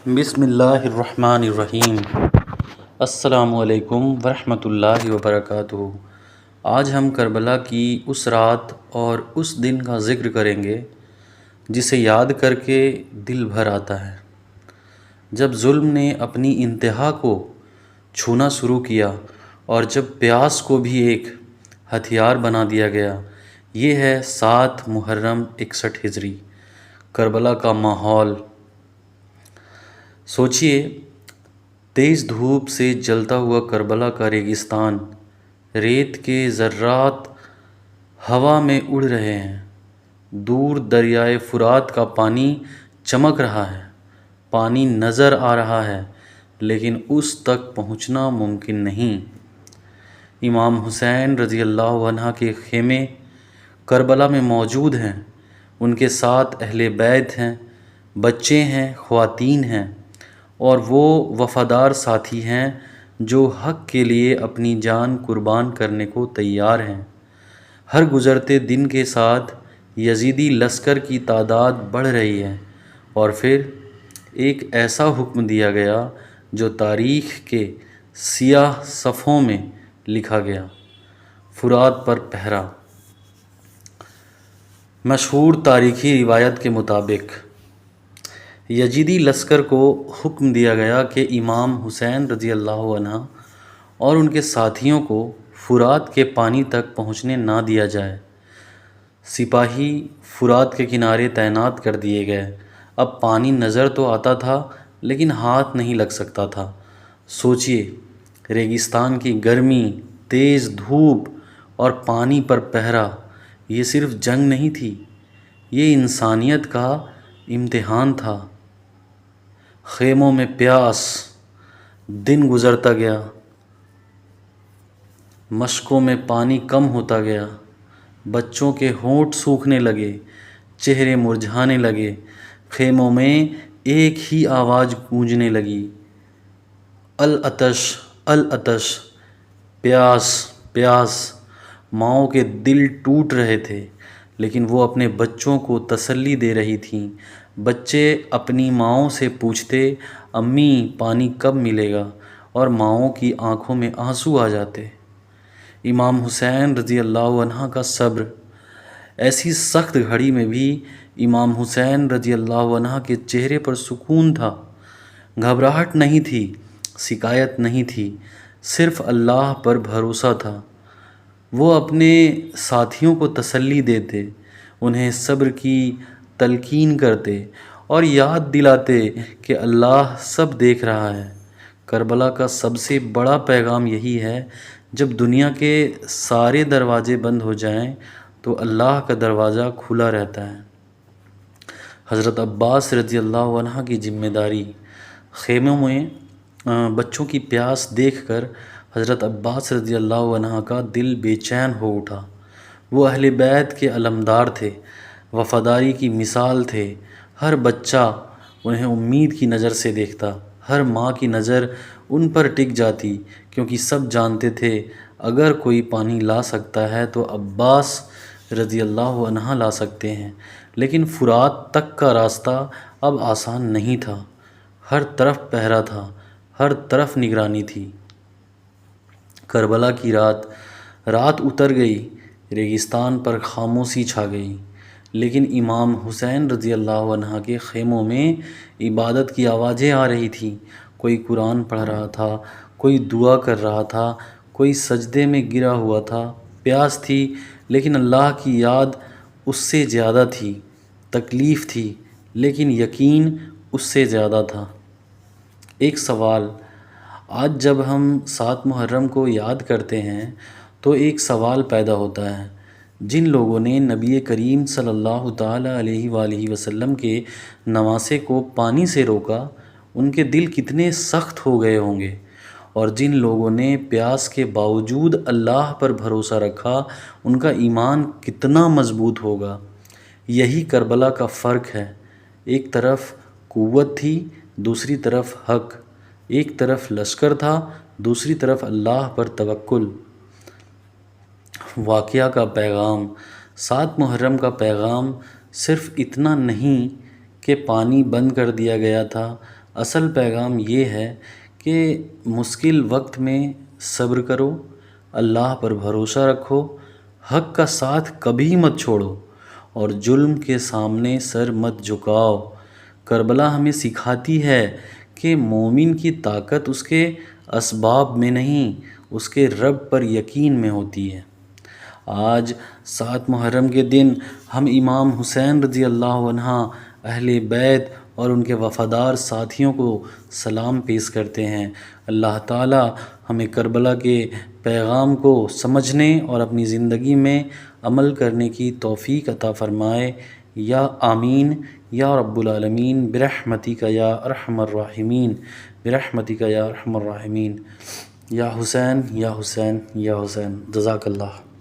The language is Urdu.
بسم اللہ الرحمن الرحیم۔ السلام علیکم ورحمۃ اللہ وبرکاتہ۔ آج ہم کربلا کی اس رات اور اس دن کا ذکر کریں گے جسے یاد کر کے دل بھر آتا ہے، جب ظلم نے اپنی انتہا کو چھونا شروع کیا اور جب پیاس کو بھی ایک ہتھیار بنا دیا گیا۔ یہ ہے 7 محرم 61 ہجری، کربلا کا ماحول۔ سوچئے، تیز دھوپ سے جلتا ہوا کربلا کا ریگستان، ریت کے ذرات ہوا میں اڑ رہے ہیں، دور دریائے فرات کا پانی چمک رہا ہے، پانی نظر آ رہا ہے لیکن اس تک پہنچنا ممکن نہیں۔ امام حسین رضی اللہ عنہ کے خیمے کربلا میں موجود ہیں، ان کے ساتھ اہل بیت ہیں، بچے ہیں، خواتین ہیں، اور وہ وفادار ساتھی ہیں جو حق کے لیے اپنی جان قربان کرنے کو تیار ہیں۔ ہر گزرتے دن کے ساتھ یزیدی لشکر کی تعداد بڑھ رہی ہے، اور پھر ایک ایسا حکم دیا گیا جو تاریخ کے سیاہ صفحوں میں لکھا گیا: فرات پر پہرا۔ مشہور تاریخی روایت کے مطابق یزیدی لشکر کو حکم دیا گیا کہ امام حسین رضی اللہ عنہ اور ان کے ساتھیوں کو فرات کے پانی تک پہنچنے نہ دیا جائے۔ سپاہی فرات کے کنارے تعینات کر دیے گئے۔ اب پانی نظر تو آتا تھا لیکن ہاتھ نہیں لگ سکتا تھا۔ سوچئے، ریگستان کی گرمی، تیز دھوپ اور پانی پر پہرا، یہ صرف جنگ نہیں تھی، یہ انسانیت کا امتحان تھا۔ خیموں میں پیاس، دن گزرتا گیا، مشکوں میں پانی کم ہوتا گیا، بچوں کے ہونٹ سوکھنے لگے، چہرے مرجھانے لگے، خیموں میں ایک ہی آواز گونجنے لگی: العطش، العطش، پیاس، پیاس۔ ماؤں کے دل ٹوٹ رہے تھے لیکن وہ اپنے بچوں کو تسلی دے رہی تھیں۔ بچے اپنی ماؤں سے پوچھتے: امی، پانی کب ملے گا؟ اور ماؤں کی آنکھوں میں آنسو آ جاتے۔ امام حسین رضی اللہ عنہ کا صبر۔ ایسی سخت گھڑی میں بھی امام حسین رضی اللہ عنہ کے چہرے پر سکون تھا، گھبراہٹ نہیں تھی، شکایت نہیں تھی، صرف اللہ پر بھروسہ تھا۔ وہ اپنے ساتھیوں کو تسلی دیتے، انہیں صبر کی تلقین کرتے اور یاد دلاتے کہ اللہ سب دیکھ رہا ہے۔ کربلا کا سب سے بڑا پیغام یہی ہے: جب دنیا کے سارے دروازے بند ہو جائیں تو اللہ کا دروازہ کھلا رہتا ہے۔ حضرت عباس رضی اللہ عنہ کی ذمہ داری۔ خیموں میں بچوں کی پیاس دیکھ کر حضرت عباس رضی اللہ عنہ کا دل بے چین ہو اٹھا۔ وہ اہل بیت کے علمدار تھے، وفاداری کی مثال تھے۔ ہر بچہ انہیں امید کی نظر سے دیکھتا، ہر ماں کی نظر ان پر ٹک جاتی، کیونکہ سب جانتے تھے اگر کوئی پانی لا سکتا ہے تو عباس رضی اللہ عنہ لا سکتے ہیں۔ لیکن فرات تک کا راستہ اب آسان نہیں تھا۔ ہر طرف پہرا تھا، ہر طرف نگرانی تھی۔ کربلا کی رات اتر گئی، ریگستان پر خاموشی چھا گئی، لیکن امام حسین رضی اللہ عنہ کے خیموں میں عبادت کی آوازیں آ رہی تھیں۔ کوئی قرآن پڑھ رہا تھا، کوئی دعا کر رہا تھا، کوئی سجدے میں گرا ہوا تھا۔ پیاس تھی لیکن اللہ کی یاد اس سے زیادہ تھی، تکلیف تھی لیکن یقین اس سے زیادہ تھا۔ ایک سوال، آج جب ہم 7 محرم کو یاد کرتے ہیں تو ایک سوال پیدا ہوتا ہے: جن لوگوں نے نبی کریم صلی اللہ تعالیٰ علیہ وآلہ وسلم کے نواسے کو پانی سے روکا، ان کے دل کتنے سخت ہو گئے ہوں گے، اور جن لوگوں نے پیاس کے باوجود اللہ پر بھروسہ رکھا، ان کا ایمان کتنا مضبوط ہوگا۔ یہی کربلا کا فرق ہے۔ ایک طرف قوت تھی، دوسری طرف حق۔ ایک طرف لشکر تھا، دوسری طرف اللہ پر توکل۔ واقعہ کا پیغام: 7 محرم کا پیغام صرف اتنا نہیں کہ پانی بند کر دیا گیا تھا، اصل پیغام یہ ہے کہ مشکل وقت میں صبر کرو، اللہ پر بھروسہ رکھو، حق کا ساتھ کبھی مت چھوڑو اور ظلم کے سامنے سر مت جھکاؤ۔ کربلا ہمیں سکھاتی ہے کہ مومن کی طاقت اس کے اسباب میں نہیں، اس کے رب پر یقین میں ہوتی ہے۔ آج 7 محرم کے دن ہم امام حسین رضی اللہ عنہ، اہل بیت اور ان کے وفادار ساتھیوں کو سلام پیش کرتے ہیں۔ اللہ تعالی ہمیں کربلا کے پیغام کو سمجھنے اور اپنی زندگی میں عمل کرنے کی توفیق عطا فرمائے۔ یا آمین یا رب العالمین برحمتک یا ارحم الراحمین، برحمتک یا ارحم الراحمین۔ یا حسین یا حسین یا حسین، جزاک اللہ۔